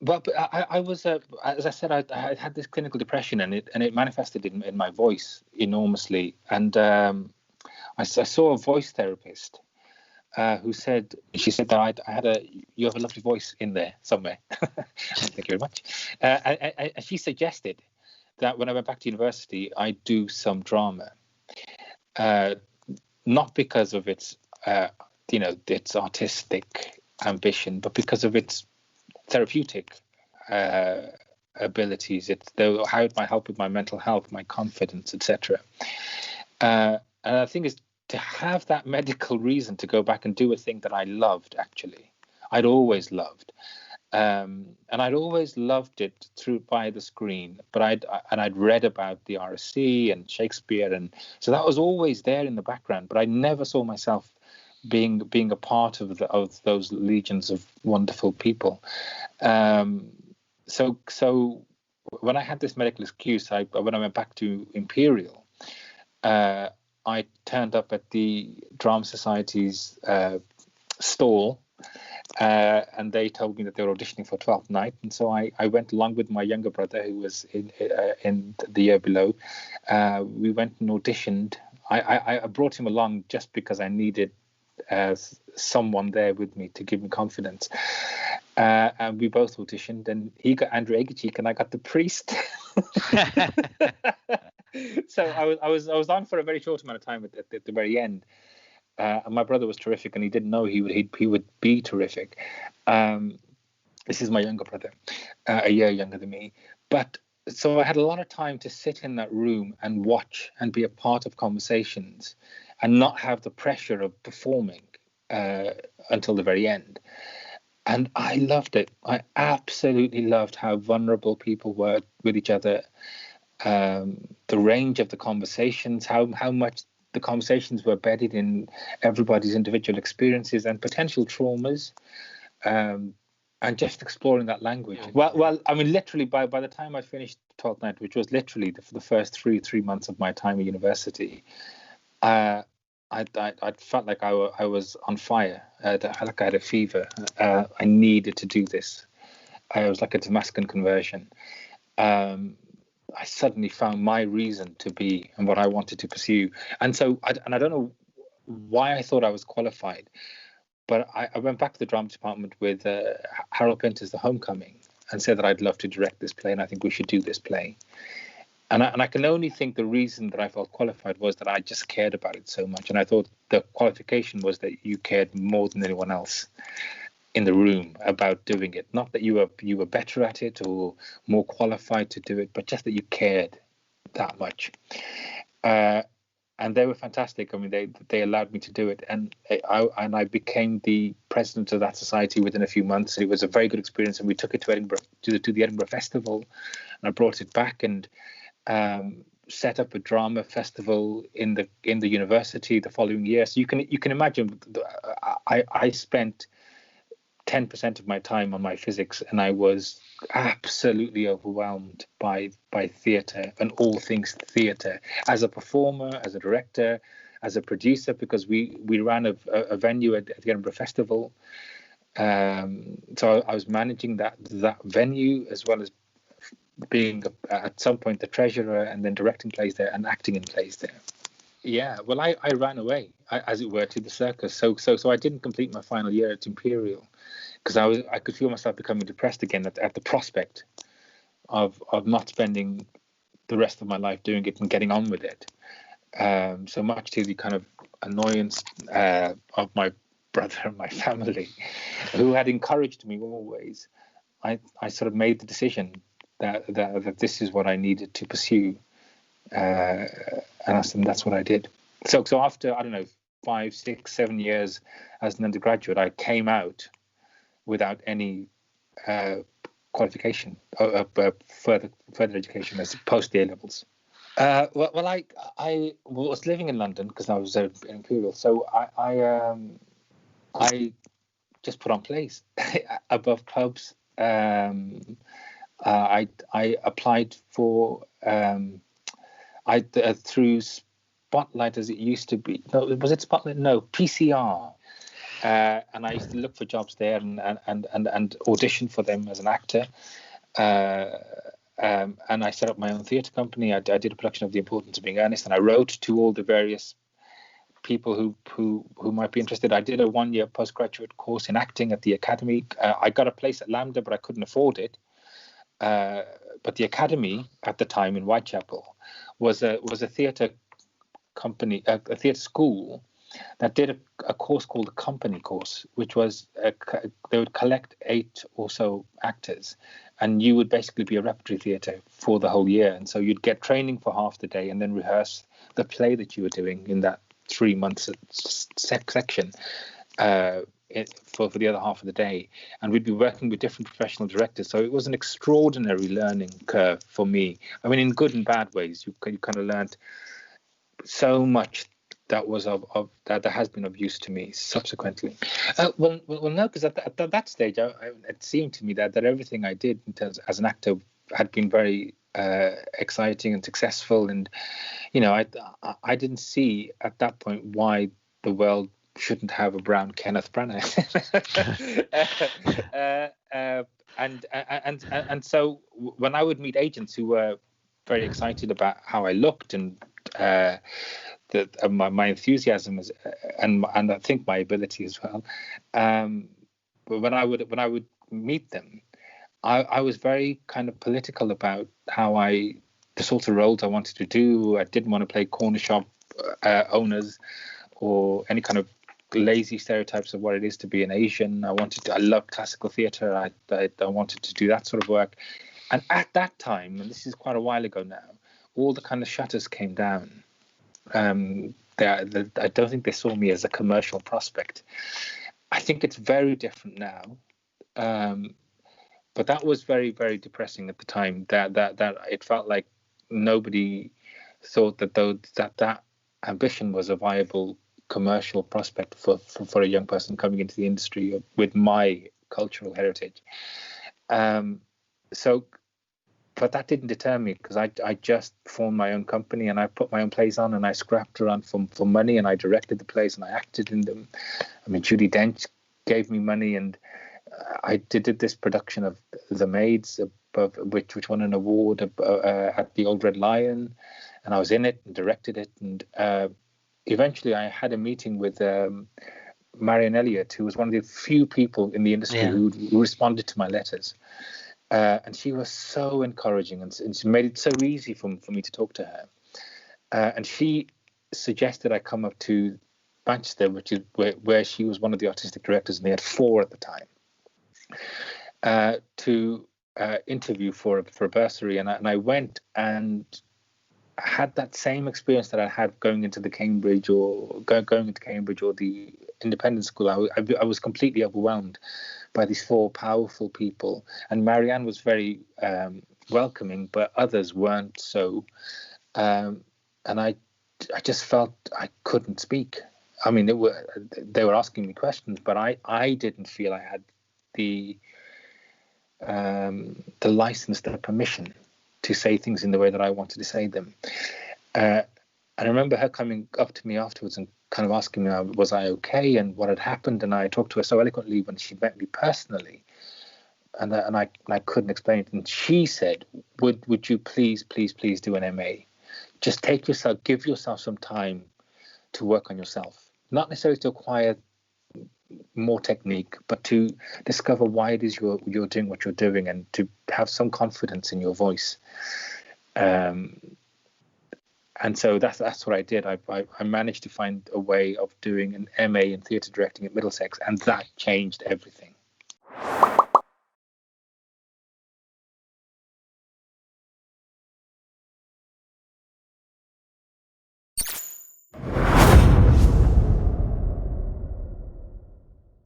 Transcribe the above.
But I was, as I said, I had this clinical depression, and it manifested in my voice enormously. And I saw a voice therapist who said, she said that I had you have a lovely voice in there somewhere. Thank you very much. And she suggested that when I went back to university, I do some drama, not because of its, its artistic ambition, but because of its therapeutic abilities. It's how it might help with my mental health, my confidence, etc. And I think is to have that medical reason to go back and do a thing that I loved. Actually, I'd always loved, and I'd always loved it through by the screen. But I'd read about the RSC and Shakespeare, and so that was always there in the background. But I never saw myself being a part of those legions of wonderful people. So when I had this medical excuse, when I went back to Imperial, I turned up at the Drama Society's stall, and they told me that they were auditioning for 12th Night, and so I went along with my younger brother, who was in the year below. We went and auditioned. I brought him along just because I needed someone there with me to give me confidence. And we both auditioned, and he got Andrew Aguicheek and I got the priest. So I was on for a very short amount of time at the very end. And my brother was terrific, and he didn't know he would be terrific. This is my younger brother, a year younger than me. But so I had a lot of time to sit in that room and watch and be a part of conversations, and not have the pressure of performing until the very end. And I loved it. I absolutely loved how vulnerable people were with each other, the range of the conversations, how much the conversations were bedded in everybody's individual experiences and potential traumas, and just exploring that language. Well, I mean, literally by the time I finished 12th Night, which was literally the first three months of my time at university, I felt like I was on fire. Like I had a fever. I needed to do this. It was like a Damascus conversion. I suddenly found my reason to be and what I wanted to pursue. And so, I don't know why I thought I was qualified, but I went back to the drama department with Harold Pinter's The Homecoming and said that I'd love to direct this play and I think we should do this play. And I can only think the reason that I felt qualified was that I just cared about it so much. And I thought the qualification was that you cared more than anyone else in the room about doing it. Not that you were better at it or more qualified to do it, but just that you cared that much. And they were fantastic. I mean, they allowed me to do it, and I became the president of that society within a few months. It was a very good experience, and we took it to Edinburgh to the Edinburgh Festival, and I brought it back and set up a drama festival in the university the following year. So you can imagine, I spent 10% of my time on my physics, and I was absolutely overwhelmed by theatre and all things theatre, as a performer, as a director, as a producer, because we ran a venue at the Edinburgh Festival. So I was managing that venue, as well as being at some point the treasurer, and then directing plays there and acting in plays there. Yeah, well, I ran away, as it were, to the circus. So I didn't complete my final year at Imperial, because I could feel myself becoming depressed again at the prospect of not spending the rest of my life doing it and getting on with it. So much to the kind of annoyance of my brother and my family, who had encouraged me always. I sort of made the decision that this is what I needed to pursue, and that's what I did. So after, I don't know, 5, 6, 7 years as an undergraduate, I came out without any qualification, further education as post A levels. Well, I was living in London because I was in Imperial, so I just put on plays above clubs. I applied for through Spotlight, as it used to be. No, was it Spotlight? No, PCR. and I used to look for jobs there and audition for them as an actor. And I set up my own theatre company. I did a production of The Importance of Being Earnest, and I wrote to all the various people who might be interested. I did a 1-year postgraduate course in acting at the Academy. I got a place at Lambda, but I couldn't afford it. But the Academy at the time in Whitechapel was a theatre company, a theatre school that did a course called the company course, which was they would collect 8 or so actors, and you would basically be a repertory theatre for the whole year. And so you'd get training for half the day and then rehearse the play that you were doing in that 3 months section for the other half of the day. And we'd be working with different professional directors. So it was an extraordinary learning curve for me. I mean, in good and bad ways. You kind of learned so much that was that has been of use to me subsequently. Well, no, because at that stage, it seemed to me that everything I did in terms as an actor had been very exciting and successful, and I didn't see at that point why the world shouldn't have a brown Kenneth Branagh. And so when I would meet agents who were very excited about how I looked and my enthusiasm is, and I think my ability as well. But when I would meet them, I was very kind of political about the sorts of roles I wanted to do. I didn't want to play corner shop owners or any kind of lazy stereotypes of what it is to be an Asian. I loved classical theatre. I wanted to do that sort of work. And at that time, and this is quite a while ago now, all the kind of shutters came down. I don't think they saw me as a commercial prospect. I think it's very different now, but that was very, very depressing at the time. That it felt like nobody thought that ambition was a viable commercial prospect for a young person coming into the industry with my cultural heritage. But that didn't deter me, because I just formed my own company and I put my own plays on, and I scrapped around for money, and I directed the plays and I acted in them. I mean, Judi Dench gave me money, and I did this production of The Maids, which won an award at the Old Red Lion, and I was in it and directed it. And eventually I had a meeting with Marion Elliott, who was one of the few people in the industry who responded to my letters. And she was so encouraging, and she made it so easy for me to talk to her. And she suggested I come up to Manchester, which is where she was one of the artistic directors, and they had 4 at the time, to interview for a bursary. And I went and had that same experience that I had going into Cambridge or the independent school. I was completely overwhelmed by these 4 powerful people, and Marianne was very welcoming, but others weren't so. And I just felt I couldn't speak. I mean, they were asking me questions, but I didn't feel I had the license, the permission to say things in the way that I wanted to say them. And I remember her coming up to me afterwards and kind of asking me, was I okay, and what had happened. And I talked to her so eloquently when she met me personally, and I couldn't explain it. And she said, would you please do an MA? Just give yourself some time to work on yourself, not necessarily to acquire more technique, but to discover why it is you're doing what you're doing, and to have some confidence in your voice. And so that's what I did. I managed to find a way of doing an MA in theatre directing at Middlesex, and that changed everything.